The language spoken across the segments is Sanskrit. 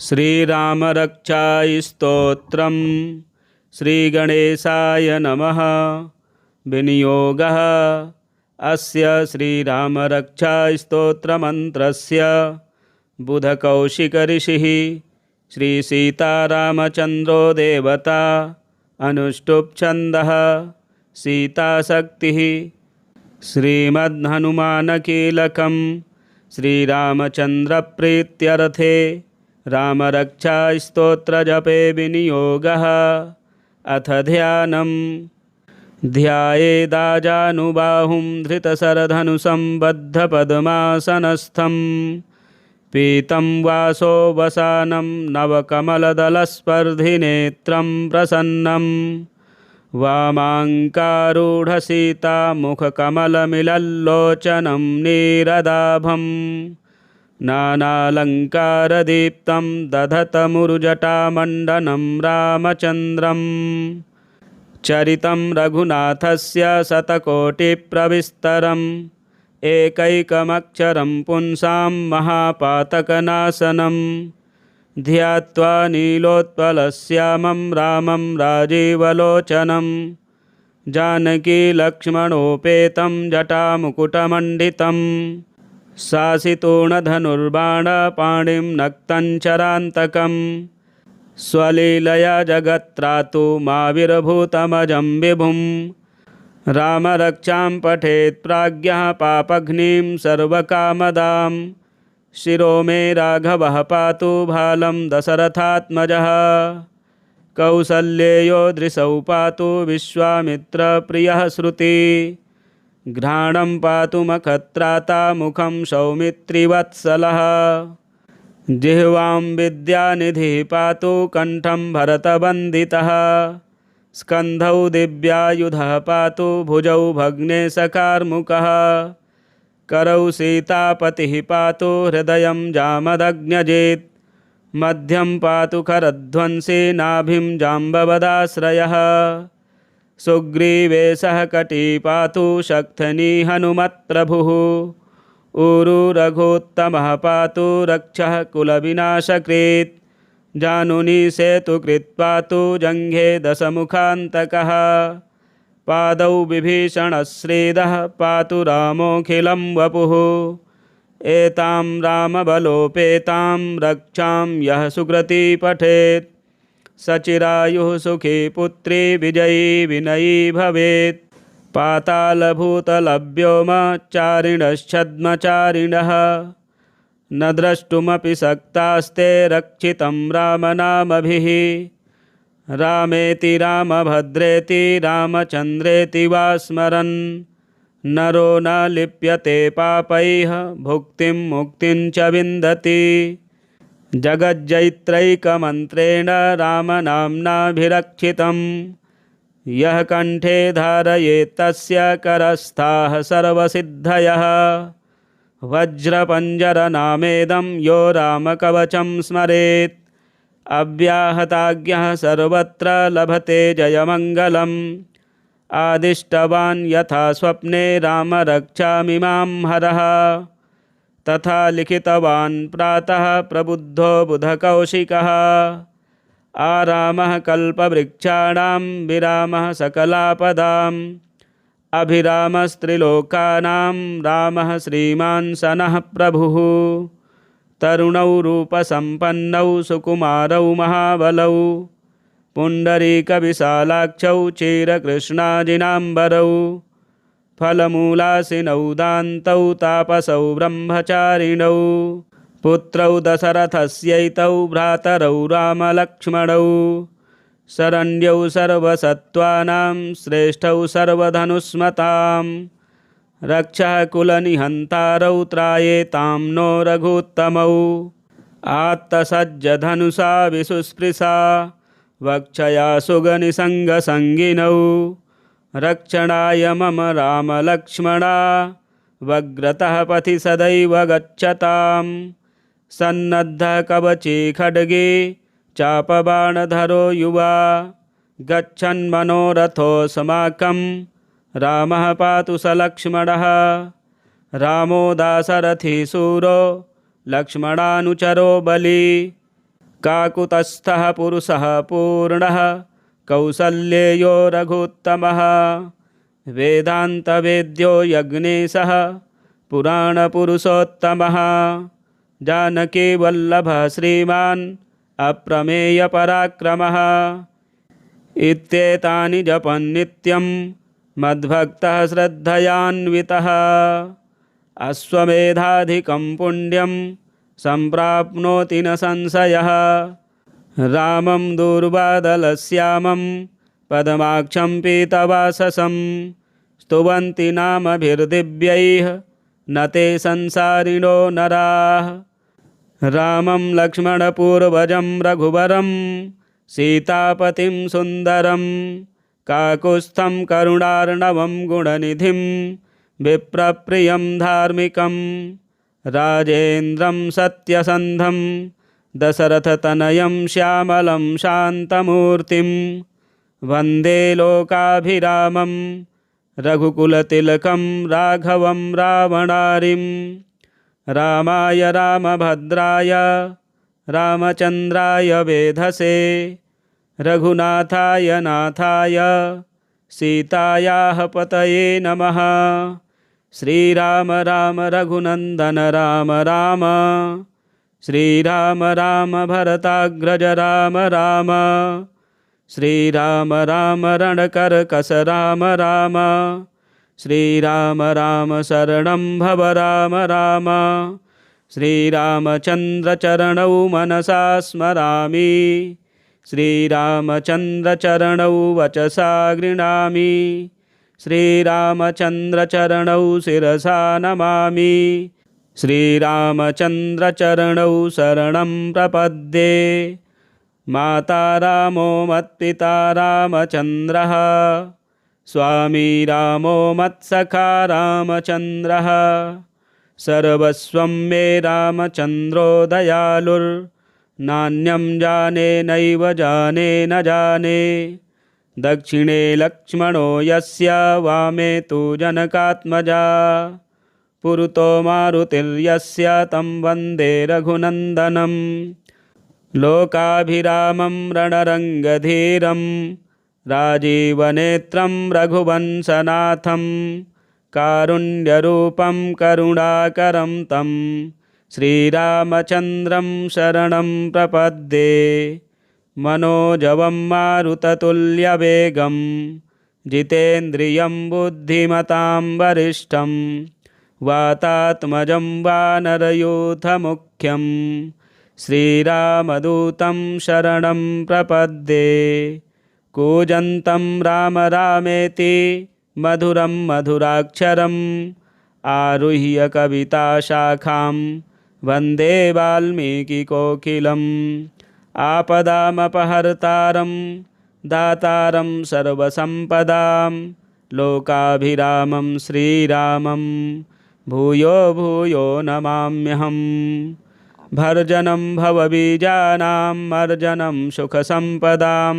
श्रीरामरक्षास्तोत्रम् श्रीगणेशाय नमः। विनियोगः अस्य श्रीरामरक्षास्तोत्रमन्त्रस्य बुधकौशिकऋषिः श्रीसीतारामचन्द्रो देवता। अनुष्टुप् छन्दः सीताशक्तिः। श्रीमद्हनुमानकीलकं श्रीरामचन्द्रप्रीत्यर्थे रामरक्षास्तोत्रजपे विनियोगः। अथ ध्यानम्। ध्यायेदाजानुबाहुं धृतशरधनुसंबद्धपद्मासनस्थं पीतं वासोवसानं नवकमलदलस्पर्धिनेत्रं प्रसन्नं वामाङ्कारूढसीतामुखकमलमिलल्लोचनं नीरदाभं नानालङ्कारदीप्तं दधतमुरुजटामण्डनं रामचन्द्रम्। चरितं रघुनाथस्य शतकोटिप्रविस्तरम् एकैकमक्षरं पुंसां महापातकनाशनं ध्यात्वा नीलोत्पलश्यामं रामं राजीवलोचनं जानकीलक्ष्मणोपेतं जटामुकुटमण्डितं शासितोणधनुर्बाणपाणिं नक्तञ्चरान्तकं स्वलीलया जगत्त्रातुमाविर्भूतमजं विभुं रामरक्षां पठेत् प्राज्ञः पापघ्नीं सर्वकामदां शिरो मे राघवः पातु भालं दशरथात्मजः कौसल्येयो दृशौ पातु विश्वामित्रप्रियः श्रुति घ्राणं पातु मखत्राता मुखं सौमित्रिवत्सलः जिह्वां विद्यानिधिः पातु कण्ठं भरतवन्दितः स्कन्धौ दिव्यायुधः पातु भुजौ भग्नेशकार्मुकः करौ सीतापतिः पातु हृदयं जामदग्न्यजेत् मध्यं पातु करध्वंसी नाभिं जाम्बवदाश्रयः सुग्रीवेशः कटी पातु शक्थनी हनुमत्प्रभुः ऊरु रघुत्तमः पातु रक्षः कुलविनाशकृत् जानुनी सेतुकृत् पातु जङ्घे दशमुखान्तकः पादौ विभीषणश्रीदः पातु रामोऽखिलं वपुः एतां रामबलोपेतां रक्षां यः सुकृती पठेत् सचिरायुः सुखी पुत्री विजयी विनयी भवेत् पातालभूतलव्योमचारिणश्छद्मचारिणः न द्रष्टुमपि शक्तास्ते रक्षितं रामनामभिः रामेति रामभद्रेति रामचन्द्रेति वा स्मरन् नरो न लिप्यते पापैः भुक्तिं मुक्तिं च विन्दति जगज्जैत्रैकमन्त्रेण रामनाम्नाभिरक्षितं यः कण्ठे धारयेत् तस्य करस्थाः सर्वसिद्धयः वज्रपञ्जरनामेदं यो रामकवचं स्मरेत् अव्याहताज्ञः सर्वत्र लभते जयमङ्गलम् आदिष्टवान् यथा स्वप्ने रामरक्षामिमां हरः तथा लिखितवान् प्रातः प्रबुद्धो बुधकौशिकः आरामः कल्पवृक्षाणां विरामः सकलापदाम् अभिरामस्त्रिलोकानां रामः श्रीमान् सनः प्रभुः तरुणौ रूपसम्पन्नौ सुकुमारौ महाबलौ पुण्डरीकविशालाक्षौ चिरकृष्णाजिनाम्बरौ फलमूलासिनौ दान्तौ तापसौ ब्रह्मचारिणौ पुत्रौ दशरथस्यैतौ भ्रातरौ रामलक्ष्मणौ शरण्यौ सर्वसत्त्वानां श्रेष्ठौ सर्वधनुष्मतां रक्षः कुलनिहन्तारौ त्रायेतां नो रघुत्तमौ आत्तसज्जधनुषा विसुस्पृशा वक्षया सुगनिसङ्गसङ्गिनौ रक्षणाय मम रामलक्ष्मणा वग्रतः पथि सदैव गच्छताम् सन्नद्धः कवची खड्गे चापबाणधरो युवा गच्छन्मनोरथोऽस्माकं रामः पातु स लक्ष्मणः रामो दाशरथी शूरो लक्ष्मणानुचरो बली काकुतस्थः पुरुषः पूर्णः कौसल्येयो रघुत्तमः वेदान्तवेद्यो यज्ञेशः पुराणपुरुषोत्तमः जानकीवल्लभः श्रीमान् अप्रमेयपराक्रमः इत्येतानि जपन् नित्यं मद्भक्तः श्रद्धयान्वितः अश्वमेधाधिकं पुण्यं सम्प्राप्नोति न संशयः रामं दूर्वादलश्यामं पद्माक्षं पीतवाससं स्तुवन्ति नामभिर्दिव्यैः न ते संसारिणो नराः रामं लक्ष्मणपूर्वजं रघुवरं सीतापतिं सुन्दरं काकुत्स्थं करुणार्णवं गुणनिधिं विप्रप्रियं धार्मिकं राजेन्द्रं सत्यसन्धं दशरथतनयं श्यामलं शान्तमूर्तिं वन्दे लोकाभिरामं रघुकुलतिलकं राघवं रावणारिं रामाय रामभद्राय रामचन्द्राय वेधसे रघुनाथाय नाथाय सीतायाः पतये नमः। श्रीराम राम रघुनन्दन राम राम श्रीराम राम भरताग्रज राम राम श्रीराम राम रणकर्कश राम राम श्रीराम राम शरणं भव राम राम श्रीरामचन्द्रचरणौ मनसा स्मरामि श्रीरामचन्द्रचरणौ वचसा गृह्णामि श्रीरामचन्द्रचरणौ शिरसा नमामि श्रीरामचन्द्रचरणौ शरणं प्रपद्ये। माता रामो मत्पिता रामचन्द्रः स्वामी रामो मत्सखा रामचन्द्रः सर्वस्वं मे रामचन्द्रो दयालुर्नान्यं जाने नैव जाने न जाने दक्षिणे लक्ष्मणो यस्य वामे तु जनकात्मजा पुरतो मारुतिर्यस्य तं वन्दे रघुनन्दनं लोकाभिरामं रणरङ्गधीरं राजीवनेत्रं रघुवंशनाथं कारुण्यरूपं करुणाकरं तं श्रीरामचन्द्रं शरणं प्रपद्ये। मनोजवं मारुततुल्यवेगं जितेन्द्रियं बुद्धिमतां वरिष्ठं वातात्मजं वानरयूथमुख्यं श्रीरामदूतं शरणं प्रपद्ये। कूजन्तं राम रामेति मधुरं मधुराक्षरम् आरुह्य कविताशाखां वन्दे वाल्मीकिकोकिलम् आपदामपहर्तारं दातारं सर्वसम्पदां लोकाभिरामं श्रीरामं भूयो भूयो नमाम्यहम्। भर्जनं भवबीजानां मर्जनं सुखसम्पदां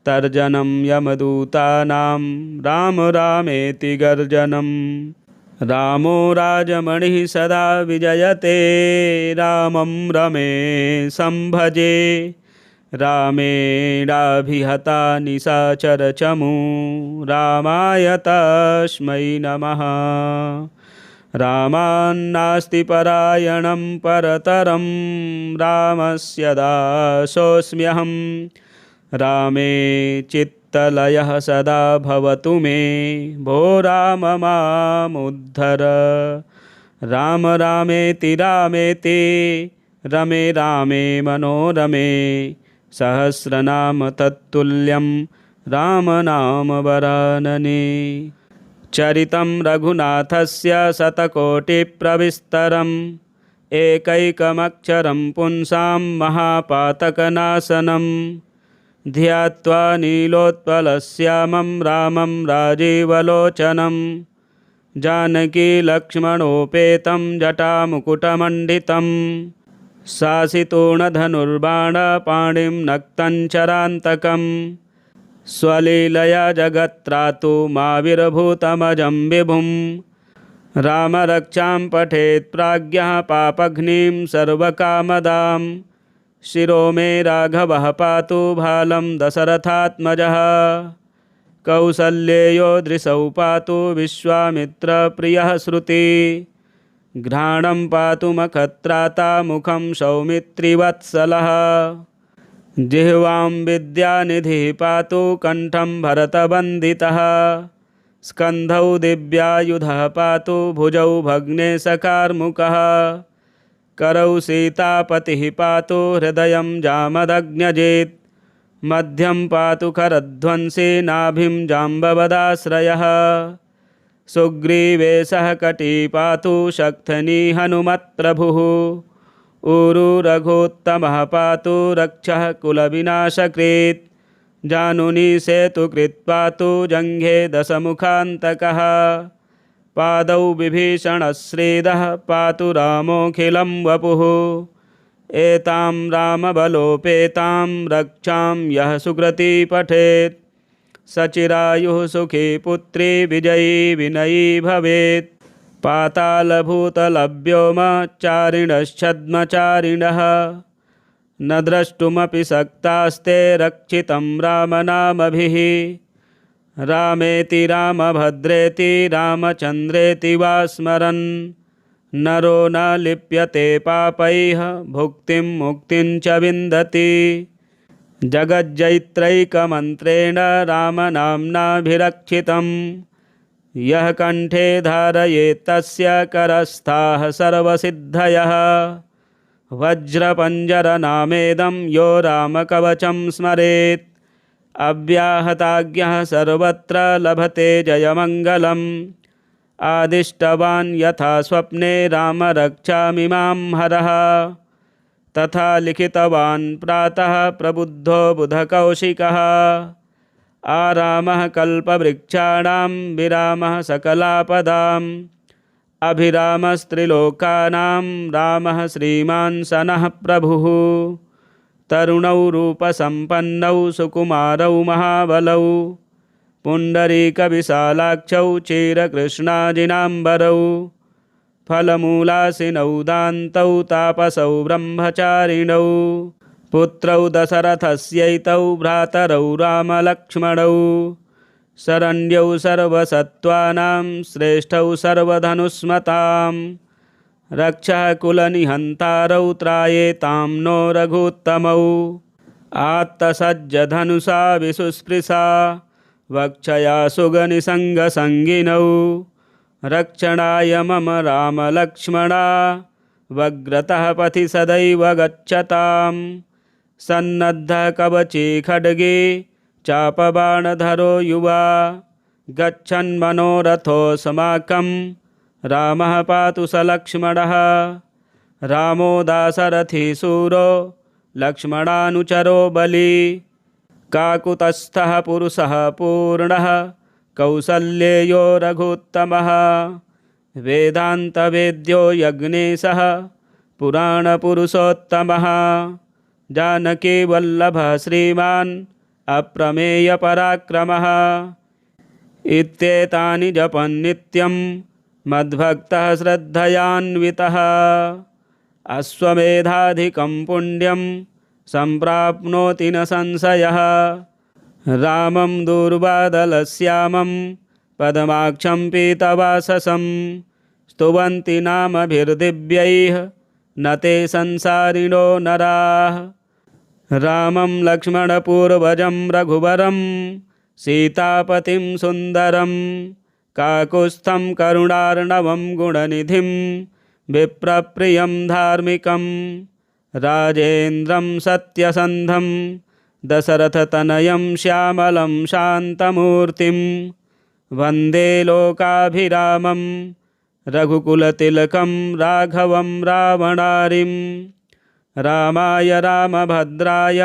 तर्जनं यमदूतानां राम रामेति गर्जनं। रामो राजमणिः सदा विजयते रामं रमेशं भजे रामेणाभिहता निशाचरचमू रामाय तस्मै नमः। रामान्नास्ति परायणं परतरं रामस्य दासोऽस्म्यहं रामे चित्तलयः सदा भवतु मे भो राम मामुद्धर। राम रामेति रामेति रमे रामे मनोरमे सहस्रनाम तत्तुल्यं रामनाम वरानने। चरितं रघुनाथस्य शतकोटिप्रविस्तरम् एकैकमक्षरं पुंसां महापातकनाशनं ध्यात्वा नीलोत्पलश्यामं रामं राजीवलोचनं जानकीलक्ष्मणोपेतं जटामुकुटमण्डितं शासितूणधनुर्बाणपाणिं नक्तञ्चरान्तकं स्वलीलया जगत्त्रातुमाविर्भूतमजं विभुं रामरक्षां पठेत् प्राज्ञः पापघ्नीं सर्वकामदां शिरो मे राघवः पातु भालं दशरथात्मजः। कौसल्येयो दृशौ पातु विश्वामित्रप्रियः श्रुति। घ्राणं पातु मखत्राता मुखं सौमित्रिवत्सलः। जिह्वां विद्यानिधिः पातु कण्ठं भरतवन्दितः। स्कन्धौ दिव्यायुधः पातु भुजौ भग्नेशकार्मुकः। करौ सीतापतिः पातु हृदयं जामदग्न्यजेत्। मध्यं पातु करध्वंसी नाभिं जाम्बवदाश्रयः। सुग्रीवेशः कटी पातु शक्थनी हनुमत्प्रभुः। ऊरु रघोत्तमः पातु रक्षः कुलविनाशकृत्। जानुनी सेतुकृत् पातु जङ्घे दशमुखान्तकः। पादौ विभीषणश्रीदः पातु रामोऽखिलं वपुः। एतां रामबलोपेतां रक्षां यः सुकृती पठेत्। सचिरायुः सुखी पुत्री विजयी विनयी भवेत्। पातालभूतलव्योमचारिणश्छद्मचारिणः न द्रष्टुमपि शक्तास्ते रक्षितं रामनामभिः। रामेति रामभद्रेति रामचन्द्रेति वा स्मरन् नरो न लिप्यते पापैः भुक्तिं मुक्तिं च विन्दति। जगज्जैत्रैकमन्त्रेण रामनाम्नाभिरक्षितं यः कण्ठे धारयेत् तस्य करस्थाः सर्वसिद्धयः। वज्रपञ्जरनामेदं यो रामकवचं स्मरेत् अव्याहताज्ञः सर्वत्र लभते जयमङ्गलम्। आदिष्टवान् यथा स्वप्ने राम रक्षामिमां हरः तथा लिखितवान् प्रातः प्रबुद्धो बुधकौशिकः। आरामः कल्पवृक्षाणां विरामः सकलापदाम् अभिरामस्त्रिलोकानां रामः श्रीमान् सनः प्रभुः। तरुणौ रूपसम्पन्नौ सुकुमारौ महाबलौ पुण्डरीकविशालाक्षौ चिरकृष्णाजिनाम्बरौ। फलमूलासिनौ दान्तौ तापसौ ब्रह्मचारिणौ। पुत्रौ दशरथस्यैतौ भ्रातरौ रामलक्ष्मणौ। शरण्यौ सर्वसत्त्वानां श्रेष्ठौ सर्वधनुष्मतां। रक्षः कुलनिहन्तारौ त्रायेतां नो रघुत्तमौ। आत्तसज्जधनुषा विशुस्पृशा वक्षया सुगनिसङ्गसङ्गिनौ। रक्षणाय मम रामलक्ष्मणा वग्रतः पथि सदैव गच्छताम्। सन्नद्धः कवची खड्गे चापबाणधरो युवा। गच्छन्मनोरथोऽस्माकं रामः पातु स लक्ष्मणः। रामो दाशरथी शूरो लक्ष्मणानुचरो बली। काकुतस्थः पुरुषः पूर्णः कौसल्येयो रघुत्तमः। वेदान्तवेद्यो यज्ञेशः पुराणपुरुषोत्तमः। जानकीवल्लभः श्रीमान् अप्रमेयपराक्रमः। इत्येतानि जपन् नित्यं मद्भक्तः श्रद्धयान्वितः। अश्वमेधाधिकं पुण्यं सम्प्राप्नोति न संशयः। रामं दूर्वादलश्यामं पद्माक्षं पीतवाससं। स्तुवन्ति नामभिर्दिव्यैः न ते संसारिणो नराः। रामं लक्ष्मणपूर्वजं रघुवरं सीतापतिं सुन्दरं। काकुत्स्थं करुणार्णवं गुणनिधिं विप्रप्रियं धार्मिकं। राजेन्द्रं सत्यसन्धं दशरथतनयं श्यामलं शान्तमूर्तिं। वन्दे लोकाभिरामं रघुकुलतिलकं राघवं रावणारिं। रामाय रामभद्राय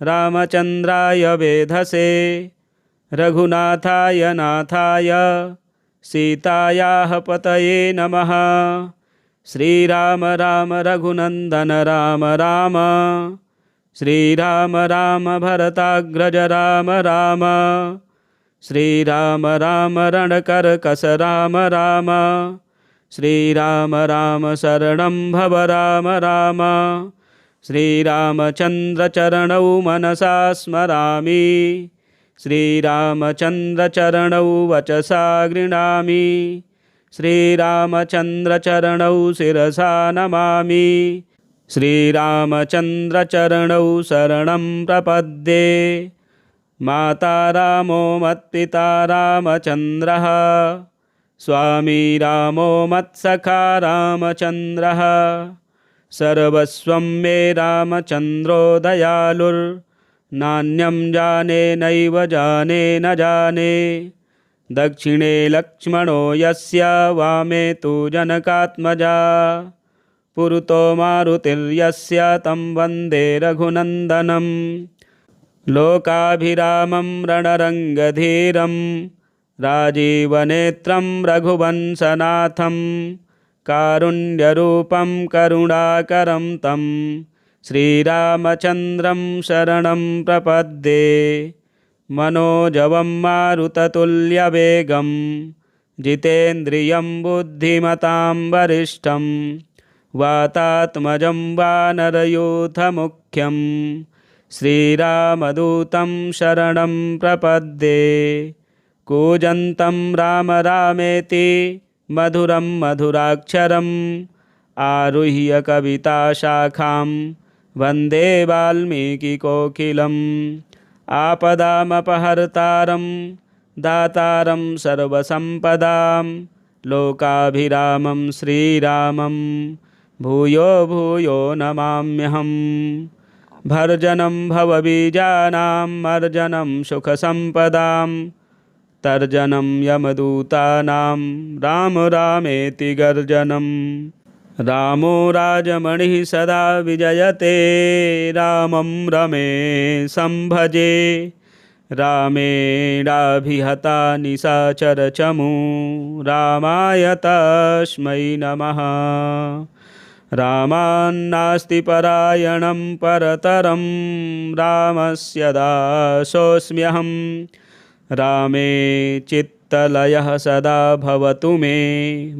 रामचन्द्राय वेधसे। रघुनाथाय नाथाय सीतायाः पतये नमः। श्रीराम राम रघुनन्दन राम राम। श्रीराम राम भरताग्रज राम राम। श्रीराम राम रणकर्कश राम राम। श्रीराम राम शरणं भव राम राम। श्रीरामचन्द्रचरणौ मनसा स्मरामि श्रीरामचन्द्रचरणौ वचसा गृह्णामि श्रीरामचन्द्रचरणौ शिरसा नमामि श्रीरामचन्द्रचरणौ शरणं प्रपद्ये माता रामो मत्पिता रामचन्द्रः स्वामी रामो मत्सखा रामचन्द्रः सर्वस्वं मे रामचन्द्रो दयालुर्नान्यं जाने नैव जाने न जाने दक्षिणे लक्ष्मणो यस्य वामे तु जनकात्मजा पुरतो मारुतिर्यस्य तं वन्दे रघुनन्दनं लोकाभिरामं रणरङ्गधीरं राजीवनेत्रं रघुवंशनाथं कारुण्यरूपं करुणाकरं तं श्रीरामचन्द्रं शरणं प्रपद्ये मनोजवं मारुततुल्यवेगं जितेन्द्रियं बुद्धिमतां वरिष्ठं वातात्मजं वानरयूथमुख्यं श्रीरामदूतं शरणं प्रपद्ये कूजन्तं राम रामेति मधुरं मधुराक्षरम् आरुह्य कविताशाखां वन्दे वाल्मीकिकोकिलम् आपदामपहर्तारं दातारं सर्वसम्पदां लोकाभिरामं श्रीरामं भूयो भूयो नमाम्यहम् भर्जनं भवबीजानां मर्जनं सुखसम्पदां तर्जनं यमदूतानां राम रामेति गर्जनं रामो राजमणिः सदा विजयते रामं रमेशं भजे रामेणाभिहता निशाचरचमू रामाय तस्मै नमः रामान्नास्ति परायणं परतरं रामस्य दासोऽस्म्यहं रामे चित्तलयः सदा भवतु मे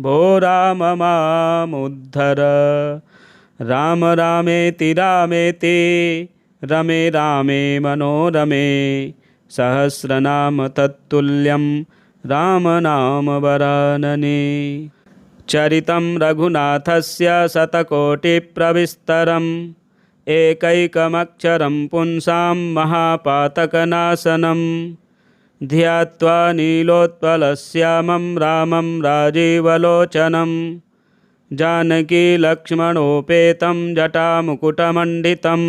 भो राम मामुद्धर राम रामेति रामेति रमे रामे मनोरमे सहस्रनाम तत्तुल्यं रामनामवरानने चरितं रघुनाथस्य शतकोटिप्रविस्तरम् एकैकमक्षरं पुंसां महापातकनाशनं ध्यात्वा नीलोत्पलश्यामं रामं राजीवलोचनं जानकीलक्ष्मणोपेतं जटामुकुटमण्डितं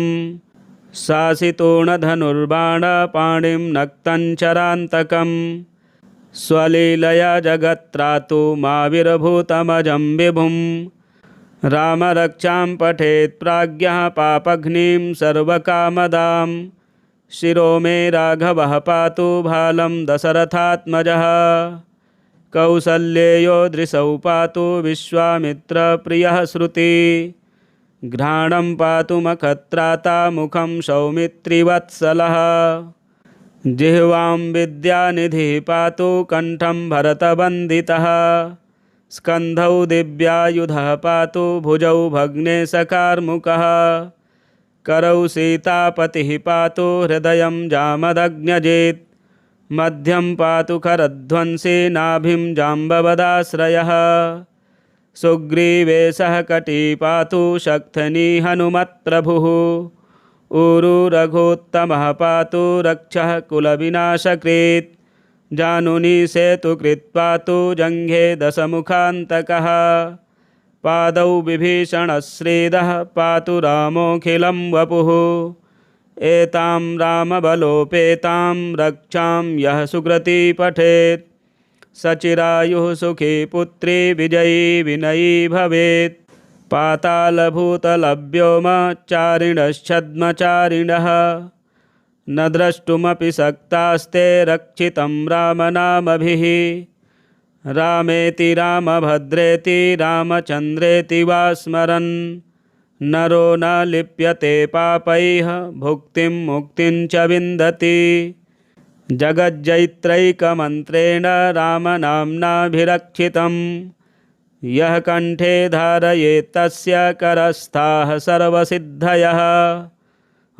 शासितूणधनुर्बाणपाणिं नक्तञ्चरान्तकं स्वलीलया जगत्त्रातुमाविर्भूतमजं विभुं रामरक्षां पठेत् प्राज्ञः पापघ्नीं सर्वकामदां शिरो मे राघवः पातु भालं दशरथात्मजः कौसल्येयो दृशौ पातु विश्वामित्रप्रियः श्रुति घ्राणं पातु मखत्राता मुखं सौमित्रिवत्सलः जिह्वां विद्यानिधिः पातु कण्ठं भरतवन्दितः स्कन्धौ दिव्यायुधः पातु भुजौ भग्नेशकार्मुकः करौ सीतापतिः पातु हृदयं जामदग्न्यजेत् मध्यं पातु करध्वंसी नाभिं जाम्बवदाश्रयः सुग्रीवेशः कटी पातु शक्थनी हनुमत्प्रभुः ऊरु रघुत्तमः पातु रक्षः कुलविनाशकृत् जानुनी सेतुकृत् पातु जङ्घे दशमुखान्तकः पादौ विभीषणश्रीदः पातु रामोऽखिलं वपुः एतां रामबलोपेतां रक्षां यः सुकृती पठेत् सचिरायुः सुखी पुत्री विजयी विनयी भवेत् पातालभूतलव्योमचारिणश्छद्मचारिणः न द्रष्टुमपि शक्तास्ते रक्षितं रामनामभिः रामेति रामभद्रेति रामचन्द्रेति वा स्मरन् नरो न लिप्यते पापैः भुक्तिं मुक्तिं च विन्दति जगज्जैत्रैकमन्त्रेण रामनाम्नाभिरक्षितं यः कंठे धारयेत् तस्य करस्थाः सर्वसिद्धयः।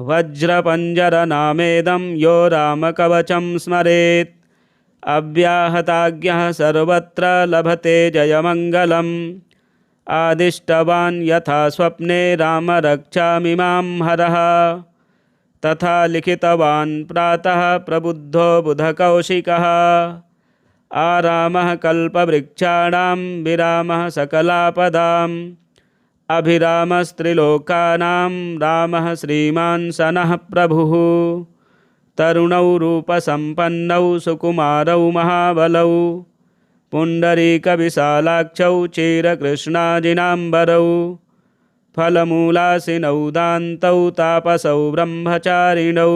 वज्रपञ्जरनामेदं यो रामकवचं स्मरेत् अव्याहताज्ञः सर्वत्र लभते जयमङ्गलम्। आदिष्टवान् यथा स्वप्ने राम रक्षामिमां हरः तथा लिखितवान् प्रातः प्रबुद्धो बुधकौशिकः। आरामः कल्पवृक्षाणां विरामः सकलापदाम् अभिरामस्त्रिलोकानां रामः श्रीमान् सनः प्रभुः। तरुणौ रूपसम्पन्नौ सुकुमारौ महाबलौ पुण्डरीकविशालाक्षौ चिरकृष्णाजिनाम्बरौ फलमूलासिनौ दान्तौ तापसौ ब्रह्मचारिणौ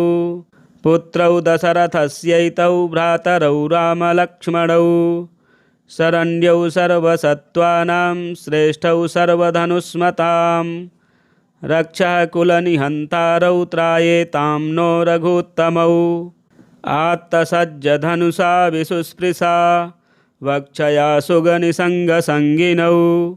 पुत्रौ दशरथस्यैतौ भ्रातरौ रामलक्ष्मणौ शरण्यौ सर्वसत्त्वानां श्रेष्ठौ सर्वधनुष्मतां रक्षः कुलनिहन्तारौ त्रायेतां नो रघुत्तमौ। आत्तसज्जधनुषा विशुस्पृशा वक्षया सुगनिसङ्गसङ्गिनौ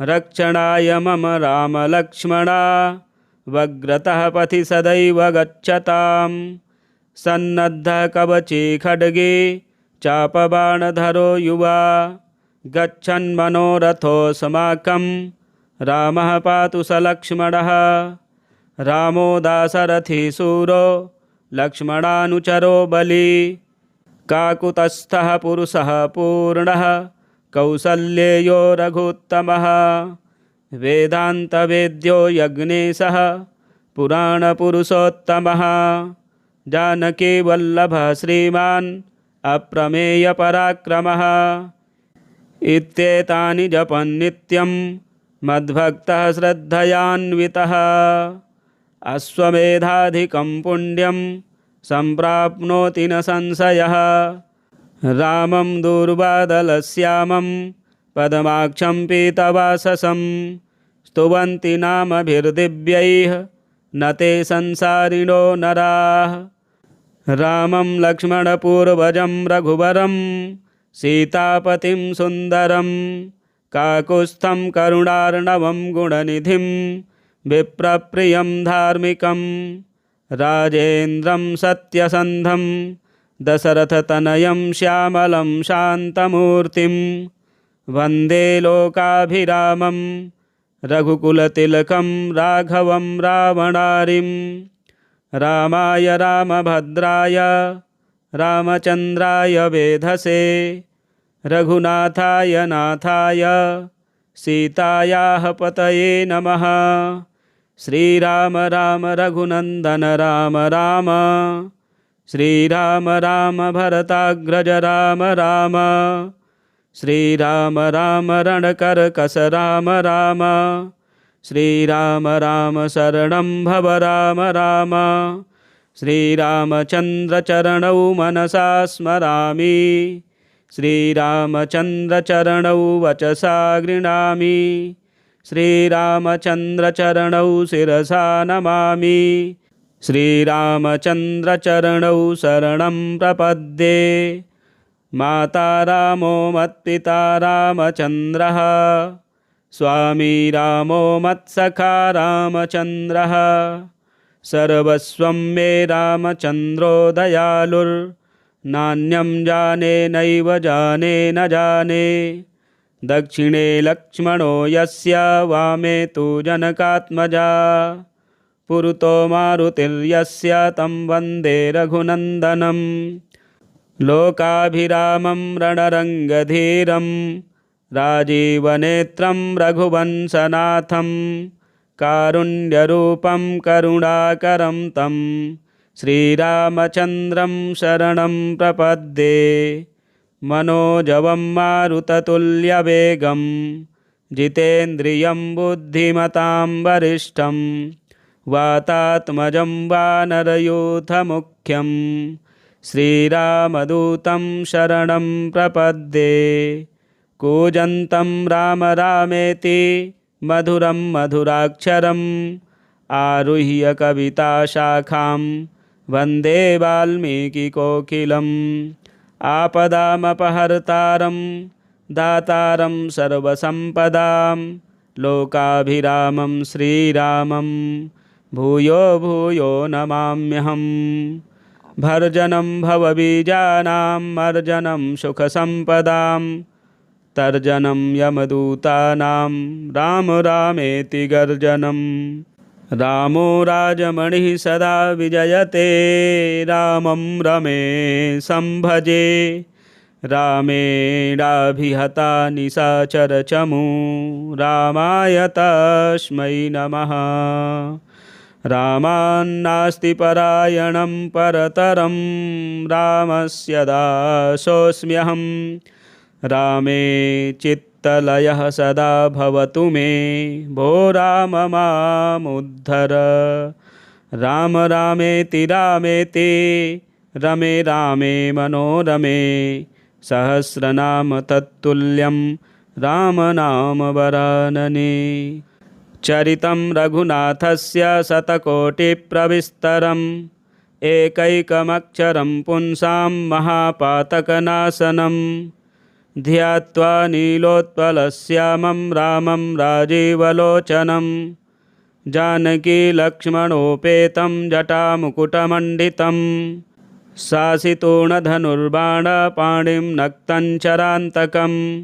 रक्षणाय मम रामलक्ष्मणा वग्रतः पथि सदैव गच्छताम्। सन्नद्धः कवची खड्गे चापबाणधरो युवा गच्छन्मनोरथोऽस्माकं रामः पातु स लक्ष्मणः। रामो दाशरथी शूरो लक्ष्मणानुचरो बली काकुतस्थः पुरुषः पूर्णः कौसल्येयो रघुत्तमः। वेदान्तवेद्यो यज्ञेशः पुराणपुरुषोत्तमः जानकीवल्लभः श्रीमान् अप्रमेयपराक्रमः। इत्येतानि जपन् नित्यं मद्भक्तः श्रद्धयान्वितः अश्वमेधाधिकं पुण्यं सम्प्राप्नोति न संशयः। रामं दूर्वादलश्यामं पद्माक्षं पीतवाससं स्तुवन्ति नामभिर्दिव्यैः न ते संसारिणो नराः। रामं लक्ष्मणपूर्वजं रघुवरं सीतापतिं सुन्दरं काकुत्स्थं करुणार्णवं गुणनिधिं विप्रप्रियं धार्मिकं राजेन्द्रं सत्यसन्धं दशरथतनयं श्यामलं शान्तमूर्तिं वन्दे लोकाभिरामं रघुकुलतिलकं राघवं रावणारिं। रामाय रामभद्राय रामचन्द्राय वेधसे रघुनाथाय नाथाय सीतायाः पतये नमः। श्रीराम राम रघुनन्दन राम राम श्रीराम राम भरताग्रज राम राम श्रीराम राम रणकर्कश राम राम श्रीराम राम शरणं भव राम राम। श्रीरामचन्द्रचरणौ मनसा स्मरामि श्रीरामचन्द्रचरणौ वचसा गृह्णामि श्रीरामचन्द्रचरणौ शिरसा नमामि श्रीरामचन्द्रचरणौ शरणं प्रपद्ये। माता रामो मत्पिता रामचन्द्रः स्वामी रामो मत्सखा रामचन्द्रः सर्वस्वं मे रामचन्द्रो दयालुर्नान्यं जाने नैव जाने न जाने। दक्षिणे लक्ष्मणो यस्य वामे तु जनकात्मजा पुरतो मारुतिर्यस्य तं वन्दे रघुनन्दनं। लोकाभिरामं रणरङ्गधीरं राजीवनेत्रं रघुवंशनाथं कारुण्यरूपं करुणाकरं तं श्रीरामचन्द्रं शरणं प्रपद्ये। मनोजवं मारुततुल्यवेगं जितेन्द्रियं बुद्धिमतां वरिष्ठं वातात्मजं वानरयूथमुख्यं श्रीरामदूतं शरणं प्रपद्ये। कूजन्तं राम रामेति मधुरं मधुराक्षरम् आरुह्य कविताशाखां वन्दे वाल्मीकिकोकिलम्। आपदामपहर्तारं दातारं सर्वसम्पदां लोकाभिरामं श्रीरामं भूयो भूयो नमाम्यहम्। भर्जनं भवबीजानां मर्जनं सुखसम्पदां तर्जनं यमदूतानां राम रामेति गर्जनम्। रामो राजमणिः सदा विजयते रामं रमेशं भजे। रामेणाभिहता निशाचरचमू रामाय तस्मै नमः। रामान्नास्ति परायणं परतरं रामस्य दासोऽस्म्यहं। रामे चित्तलयः सदा भवतु मे भो राम मामुद्धर। राम रामेति रामेति रमे रामे मनोरमे सहस्रनाम तत्तुल्यं रामनाम वरानने। चरितं रघुनाथस्य शतकोटिप्रविस्तरम् एकैकमक्षरं पुंसां महापातकनाशनं। ध्यात्वा नीलोत्पलश्यामं रामं राजीवलोचनं। जानकीलक्ष्मणोपेतं जटामुकुटमण्डितं। शासितूणधनुर्बाणपाणिं नक्तं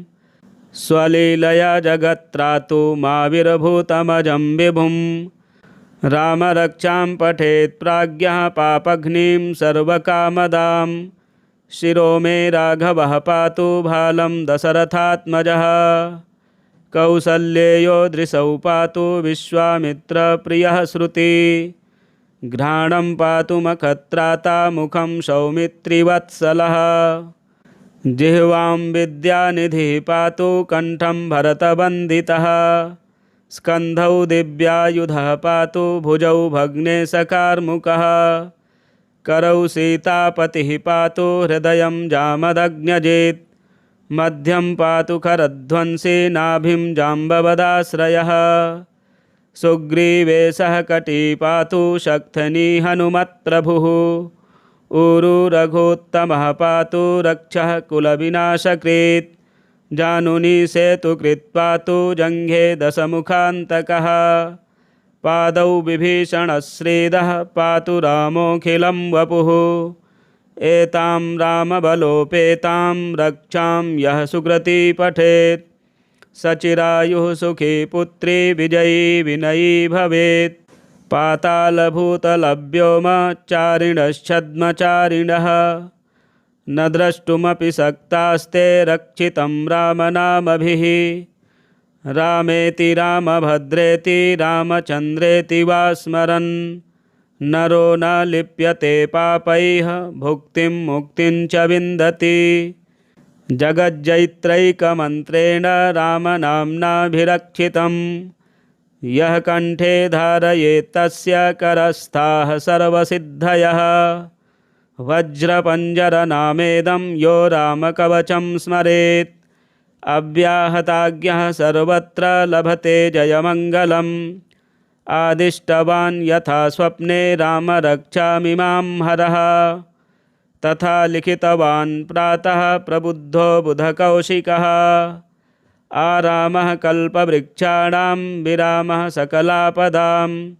स्वलीलया जगत्त्रातुमाविर्भूतमजं विभुं। रामरक्षां पठेत् प्राज्ञः पापघ्नीं सर्वकामदां। शिरो मे राघवः पातु भालं दशरथात्मजः। कौसल्येयो दृशौ पातु विश्वामित्रप्रियः श्रुति। घ्राणं पातु मखत्राता मुखं सौमित्रिवत्सलः। जिह्वां विद्यानिधिः पातु कण्ठं भरतवन्दितः। स्कन्धौ दिव्यायुधः पातु भुजौ भग्नेशकार्मुकः। करौ सीतापतिः पातु हृदयं जामदग्न्यजेत्। मध्यं पातु करध्वंसी नाभिं जाम्बवदाश्रयः। सुग्रीवेशः कटी पातु शक्थनी हनुमत्प्रभुः। ऊरु रघुत्तमः पातु रक्षः कुलविनाशकृत्। जानुनी सेतुकृत् पातु जङ्घे दशमुखान्तकः। पादौ विभीषणश्रीदः पातु रामोऽखिलं वपुः। एतां रामबलोपेतां रक्षां यः सुकृती पठेत्। सचिरायुः सुखी पुत्री विजयी विनयी भवेत्। पातालभूतलव्योमचारिणश्छद्मचारिणः न द्रष्टुमपि शक्तास्ते रक्षितं रामनामभिः। रामेति रामभद्रेति रामचन्द्रेति वा स्मरन् नरो न लिप्यते पापैः भुक्तिं मुक्तिं च विन्दति। जगज्जैत्रैकमन्त्रेण रामनाम्नाभिरक्षितं। यः कण्ठे धारयेत् तस्य करस्थाः सर्वसिद्धयः। वज्रपञ्जरनामेदं यो रामकवचं स्मरेत्। अव्याहताज्ञः सर्वत्र लभते जयमङ्गलम्। आदिष्टवान् यथा स्वप्ने रामरक्षामिमां हरः। तथा लिखितवान् प्रातः प्रबुद्धो बुधकौशिकः। आरामः कल्पवृक्षाणां विरामः सकलापदाम्।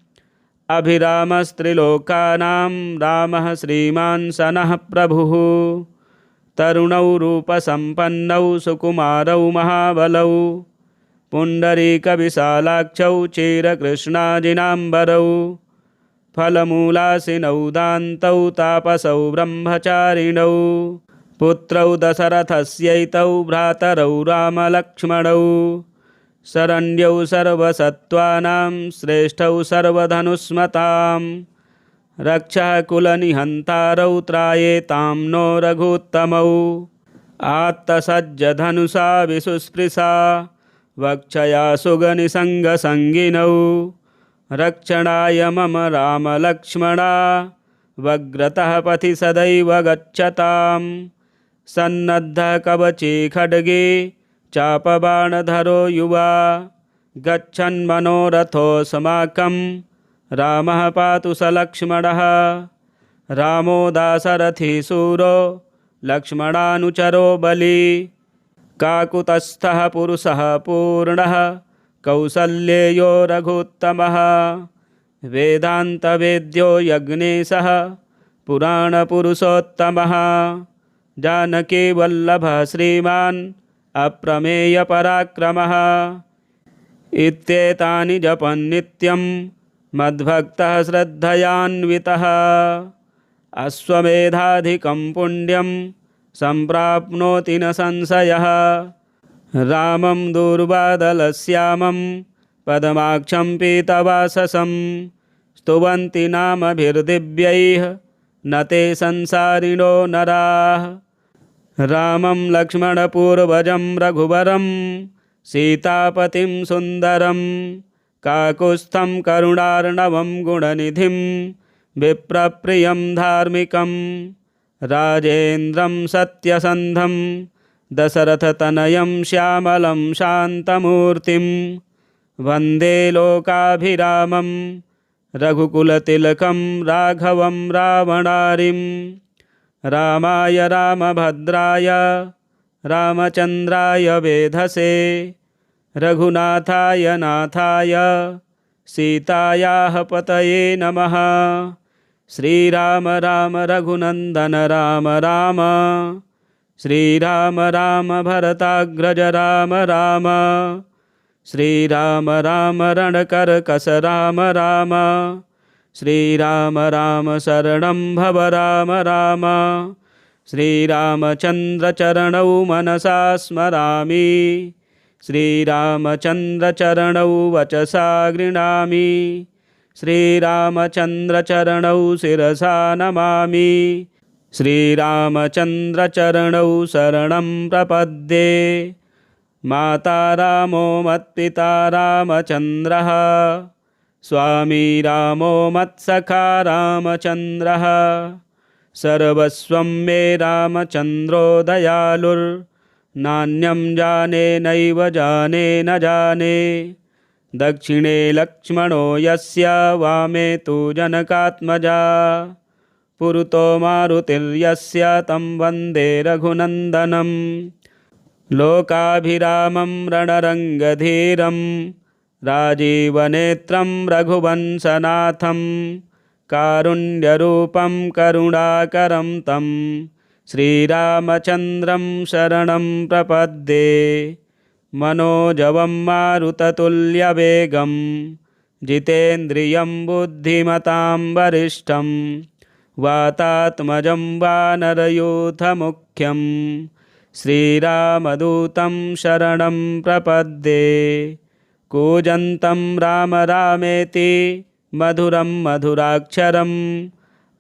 अभिरामस्त्रिलोकानां रामः श्रीमान् सनः प्रभुः। तरुणौ रूपसम्पन्नौ सुकुमारौ महाबलौ। पुण्डरीकविशालाक्षौ चिरकृष्णाजिनाम्बरौ। फलमूलासिनौ दान्तौ तापसौ ब्रह्मचारिणौ। पुत्रौ दशरथस्यैतौ भ्रातरौ रामलक्ष्मणौ। शरण्यौ सर्वसत्त्वानां श्रेष्ठौ सर्वधनुष्मतां। रक्षः कुलनिहन्तारौ त्रायेतां नो रघुत्तमौ। आत्तसज्जधनुषा विशुस्पृशा वक्षया सुगनिसङ्गसङ्गिनौ। रक्षणाय मम रामलक्ष्मणा वग्रतः पथि सदैव गच्छतां। सन्नद्धः कवची खड्गे चापबाणधरो युवा। गच्छन्मनोरथोऽस्माकं रामः पातु स लक्ष्मणः। रामो दाशरथी शूरो लक्ष्मणानुचरो बली। काकुतस्थः पुरुषः पूर्णः कौसल्येयो रघुत्तमः वेदान्तवेद्यो यज्ञेशः पुराणपुरुषोत्तमः जानकीवल्लभः श्रीमान् अप्रमेयपराक्रमः इत्येतानि जपन् नित्यं मद्भक्तः श्रद्धयान्वितः अश्वमेधाधिकं पुण्यं सम्प्राप्नोति न संशयः रामं दूर्वादलश्यामं पद्माक्षं पीतवाससं स्तुवन्ति नामभिर्दिव्यैः न ते संसारिणो नराः रामं लक्ष्मणपूर्वजं रघुवरं सीतापतिं सुन्दरं काकुत्स्थं करुणार्णवं गुणनिधिं विप्रप्रियं धार्मिकं राजेन्द्रं सत्यसन्धं दशरथतनयं श्यामलं शान्तमूर्तिं वन्दे लोकाभिरामं रघुकुलतिलकं राघवं रावणारिं रामाय रामभद्राय रामचन्द्राय वेधसे रघुनाथाय नाथाय सीतायाः पतये नमः। श्रीराम राम रघुनन्दन राम राम श्रीराम राम भरताग्रज राम राम श्रीराम राम रणकर्कश राम राम श्रीराम राम शरणं भव राम राम श्रीरामचन्द्रचरणौ मनसा स्मरामि श्रीरामचन्द्रचरणौ वचसा गृह्णामि श्रीरामचन्द्रचरणौ शिरसा नमामि श्रीरामचन्द्रचरणौ शरणं प्रपद्ये माता रामो मत्पिता रामचन्द्रः स्वामी रामो मत्सखा रामचन्द्रः सर्वस्वं मे रामचन्द्रो दयालुर्नान्यं जाने नैव जाने न जाने दक्षिणे लक्ष्मणो यस्य वामे तु जनकात्मजा पुरतो मारुतिर्यस्य तं वन्दे रघुनन्दनं लोकाभिरामं रणरङ्गधीरं राजीवनेत्रं रघुवंशनाथं कारुण्यरूपं करुणाकरं तं श्रीरामचन्द्रं शरणं प्रपद्ये मनोजवं मारुततुल्यवेगं जितेन्द्रियं बुद्धिमतां वरिष्ठं वातात्मजं वानरयूथमुख्यं श्रीरामदूतं शरणं प्रपद्ये कूजन्तं राम रामेति मधुरं मधुराक्षरम्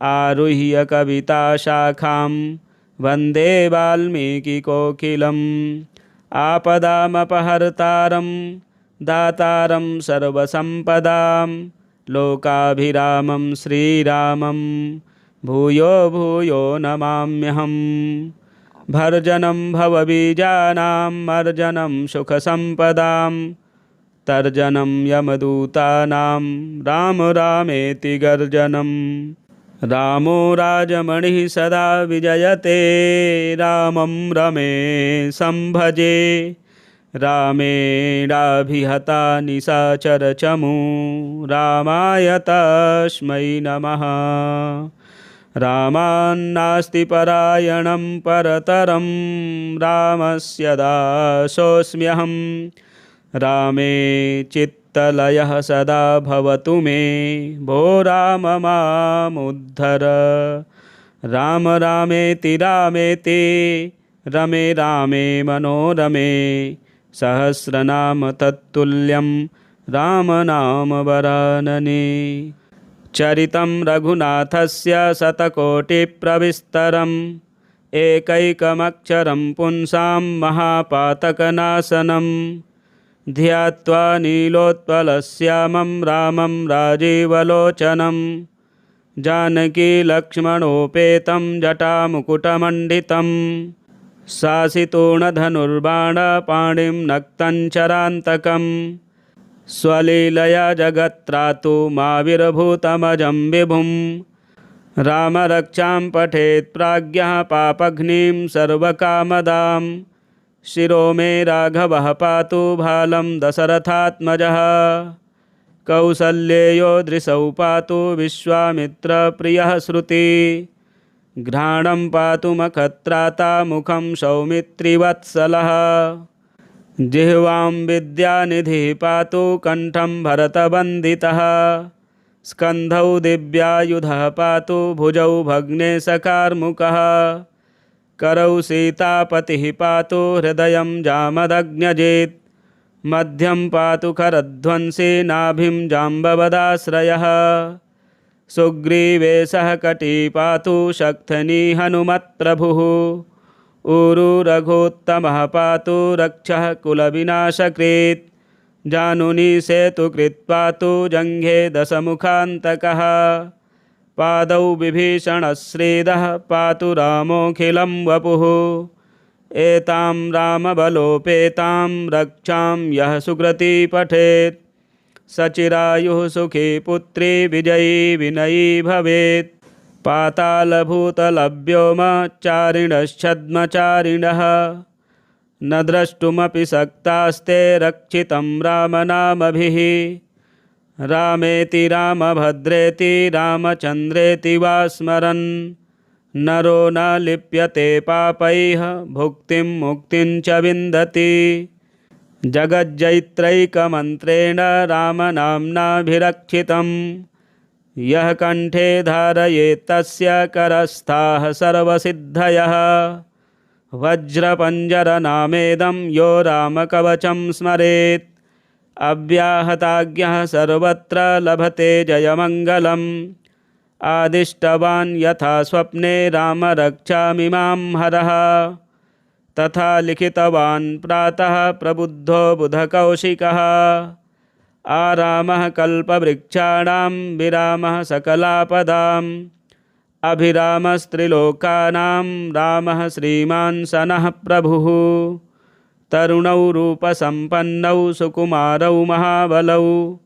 आरुह्य कविताशाखां वन्दे वाल्मीकिकोकिलम् आपदामपहर्तारं दातारं सर्वसम्पदां लोकाभिरामं श्रीरामं भूयो भूयो नमाम्यहम् भर्जनं भवबीजानां मर्जनं सुखसम्पदां तर्जनं यमदूतानां राम रामेति गर्जनं रामो राजमणिः सदा विजयते रामं रमेशं भजे रामेणाभिहता निशाचरचमू रामाय तस्मै नमः रामान्नास्ति परायणं परतरं रामस्य दासोऽस्म्यहं रामे चित्तलयः सदा भवतु मे भो राम मामुद्धर राम रामेति रामेति रमे रामे मनोरमे सहस्रनाम तत्तुल्यं रामनाम वरानने चरितं रघुनाथस्य शतकोटिप्रविस्तरम् एकैकमक्षरं पुंसां महापातकनाशनं ध्यात्वा नीलोत्पलश्यामं रामं राजीवलोचनं जानकीलक्ष्मणोपेतं जटामुकुटमण्डितं शासितूणधनुर्बाणपाणिं नक्तञ्चरान्तकं स्वलीलया जगत्त्रातुमाविर्भूतमजं विभुं रामरक्षां पठेत् प्राज्ञः पापघ्नीं सर्वकामदां शिरो मे राघवः पातु भालं दशरथात्मजः। कौसल्येयो दृशौ पातु विश्वामित्रप्रियः श्रुति। घ्राणं पातु मखत्राता मुखं सौमित्रिवत्सलः। जिह्वां विद्यानिधिः पातु कण्ठं भरतवन्दितः। स्कन्धौ दिव्यायुधः पातु भुजौ भग्नेशकार्मुकः। करौ सीतापतिः पातु हृदयं जामदग्न्यजेत्। मध्यं पातु करध्वंसी नाभिं जाम्बवदाश्रयः। सुग्रीवेशः कटी पातु शक्थनी हनुमत्प्रभुः। ऊरु रघोत्तमः पातु रक्षः कुलविनाशकृत्। जानुनी सेतुकृत् पातु जङ्घे दशमुखान्तकः। पादौ विभीषणश्रीदः पातु रामोऽखिलं वपुः। एतां रामबलोपेतां रक्षां यः सुकृती पठेत्। सचिरायुः सुखी पुत्री विजयी विनयी भवेत्। पातालभूतलव्योमचारिणश्छद्मचारिणः न द्रष्टुमपि शक्तास्ते रक्षितं रामनामभिः। रामेति रामभद्रेति रामचन्द्रेति वा स्मरन् नरो न लिप्यते पापैः भुक्तिं मुक्तिं च विन्दति। जगज्जैत्रैकमन्त्रेण रामनाम्नाभिरक्षितं यः कण्ठे धारयेत् तस्य करस्थाः सर्वसिद्धयः। वज्रपञ्जरनामेदं यो रामकवचं स्मरेत् अव्याहताज्ञः सर्वत्र लभते जयमङ्गलम्। आदिष्टवान् यथा स्वप्ने राम रक्षामिमां हरः तथा लिखितवान् प्रातः प्रबुद्धो बुधकौशिकः। आरामः कल्पवृक्षाणां विरामः सकलापदाम् अभिरामस्त्रिलोकानां रामः श्रीमान् सनः प्रभुः। तरुणौ रूपसम्पन्नौ सुकुमारौ महाबलौ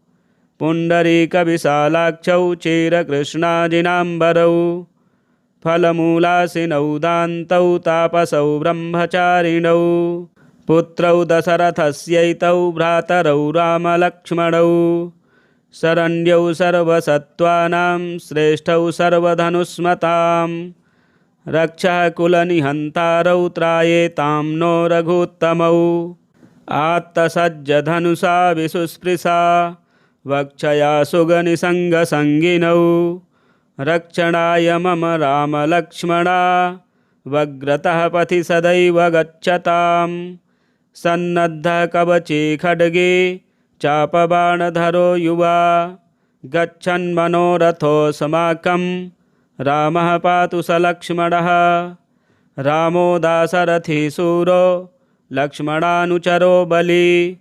पुण्डरीकविशालाक्षौ चिरकृष्णाजिनाम्बरौ। फलमूलासिनौ दान्तौ तापसौ ब्रह्मचारिणौ। पुत्रौ दशरथस्यैतौ भ्रातरौ रामलक्ष्मणौ। शरण्यौ सर्वसत्त्वानां श्रेष्ठौ सर्वधनुष्मतां। रक्षः कुलनिहन्तारौ त्रायेतां नो रघुत्तमौ। आत्तसज्जधनुषा विशुस्पृशा वक्षया सुगनिसङ्गसङ्गिनौ। रक्षणाय मम रामलक्ष्मणा वग्रतः पथि सदैव गच्छताम्। सन्नद्धः कवची खड्गे चापबाणधरो युवा। गच्छन्मनोरथोऽस्माकं रामः पातु स लक्ष्मणः। रामो दाशरथी शूरो लक्ष्मणानुचरो बली।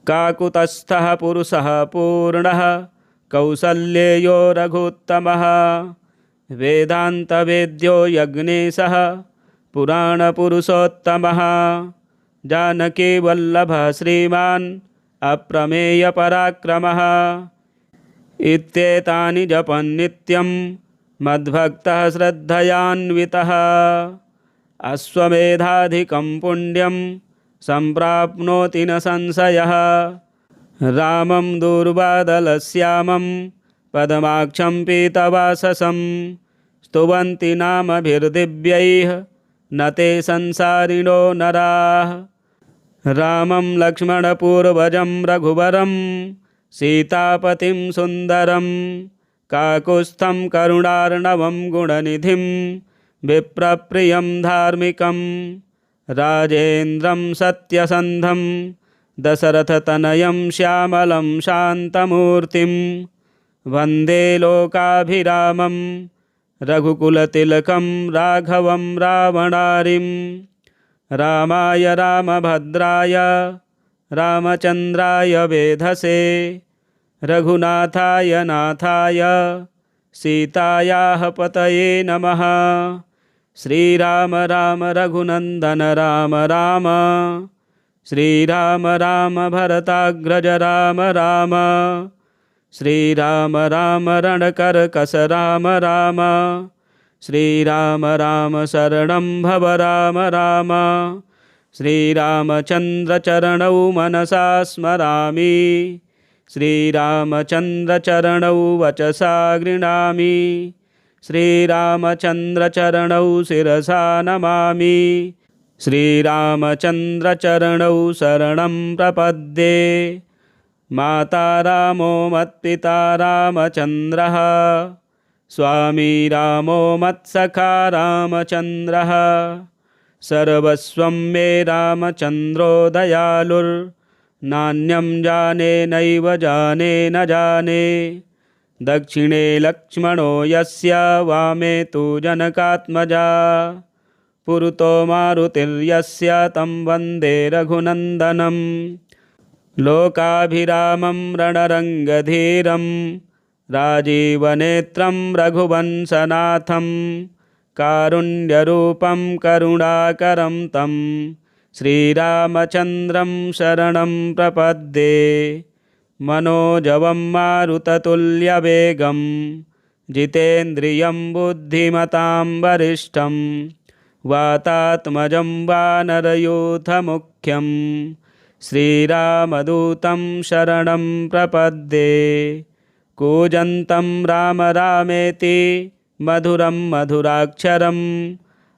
काकुतस्थः पुरुषः पूर्णः कौसल्येयो रघुत्तमः। वेदान्तवेद्यो यज्ञेशः पुराणपुरुषोत्तमः। जानकीवल्लभः श्रीमान् अप्रमेयपराक्रमः। इत्येतानि जपन् नित्यं मद्भक्तः श्रद्धयान्वितः। अश्वमेधाधिकं पुण्यं सम्प्राप्नोति न संशयः। रामं दूर्वादलश्यामं पद्माक्षं पीतवाससं। स्तुवन्ति नामभिर्दिव्यैः न ते संसारिणो नराः। रामं लक्ष्मणपूर्वजं रघुवरं सीतापतिं सुन्दरं। काकुत्स्थं करुणार्णवं गुणनिधिं विप्रप्रियं धार्मिकं। राजेन्द्रं सत्यसन्धं दशरथतनयं श्यामलं शान्तमूर्तिं। वन्दे लोकाभिरामं रघुकुलतिलकं राघवं रावणारिं। रामाय रामभद्राय रामचन्द्राय वेधसे। रघुनाथाय नाथाय सीतायाः पतये नमः। श्रीराम राम रघुनन्दन राम राम। श्रीराम राम भरताग्रज राम राम। श्रीराम राम रणकर्कश राम राम। श्रीराम राम शरणं भव राम राम। श्रीरामचन्द्रचरणौ मनसा स्मरामि श्रीरामचन्द्रचरणौ वचसा गृह्णामि श्रीरामचन्द्रचरणौ शिरसा नमामि श्रीरामचन्द्रचरणौ शरणं प्रपद्ये माता रामो मत्पिता रामचन्द्रः स्वामी रामो मत्सखा रामचन्द्रः सर्वस्वं मे रामचन्द्रो दयालुर्नान्यं जाने नैव जाने न जाने दक्षिणे लक्ष्मणो यस्य वामे तु जनकात्मजा पुरतो मारुतिर्यस्य तं वन्दे रघुनन्दनं लोकाभिरामं रणरङ्गधीरं राजीवनेत्रं रघुवंशनाथं कारुण्यरूपं करुणाकरं तं श्रीरामचन्द्रं शरणं प्रपद्ये मनोजवं मारुततुल्यवेगं जितेन्द्रियं बुद्धिमतां वरिष्ठं वातात्मजं वानरयूथमुख्यं श्रीरामदूतं शरणं प्रपद्ये कूजन्तं राम रामेति मधुरं मधुराक्षरम्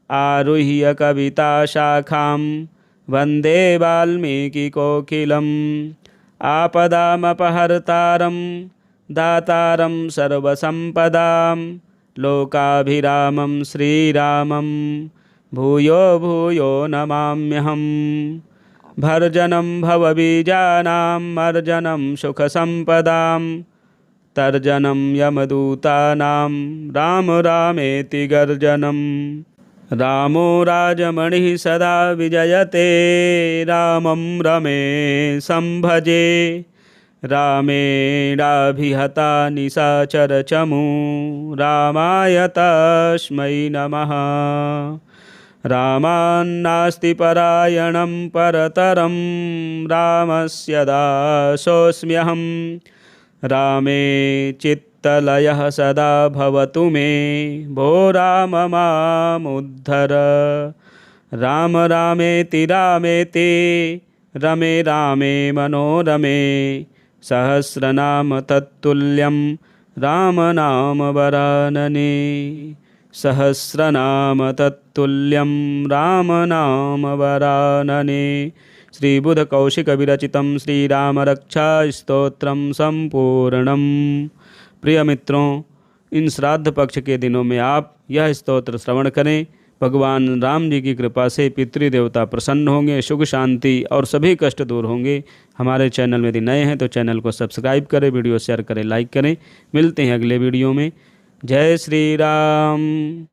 आरुह्य कविताशाखां वन्दे वाल्मीकिकोकिलम् आपदामपहर्तारं दातारं सर्वसम्पदां लोकाभिरामं श्रीरामं भूयो भूयो नमाम्यहम् भर्जनं भवबीजानां मर्जनं सुखसम्पदां तर्जनं यमदूतानां राम रामेति गर्जनं रामो राजमणिः सदा विजयते रामं रमेशं भजे रामेणाभिहता निशाचरचमू रामाय तस्मै नमः रामान्नास्ति परायणं परतरं रामस्य दासोऽस्म्यहं रामे चित्तलयः सदा भवतु मे भो राम मामुद्धर राम रामेति रामेति रमे रामे मनोरमे सहस्रनाम तत्तुल्यं रामनाम वरानने सहस्रनाम तत्तुल्यं रामनाम वरानने। श्रीबुधकौशिकविरचितं श्रीरामरक्षास्तोत्रं संपूर्णम्। प्रिय मित्रों, इन श्राद्ध पक्ष के दिनों में आप यह स्तोत्र श्रवण करें। भगवान राम जी की कृपा से पितृदेवता प्रसन्न होंगे, सुख शांति और सभी कष्ट दूर होंगे। हमारे चैनल में यदि नए हैं तो चैनल को सब्सक्राइब करें, वीडियो शेयर करें, लाइक करें। मिलते हैं अगले वीडियो में। जय श्री राम।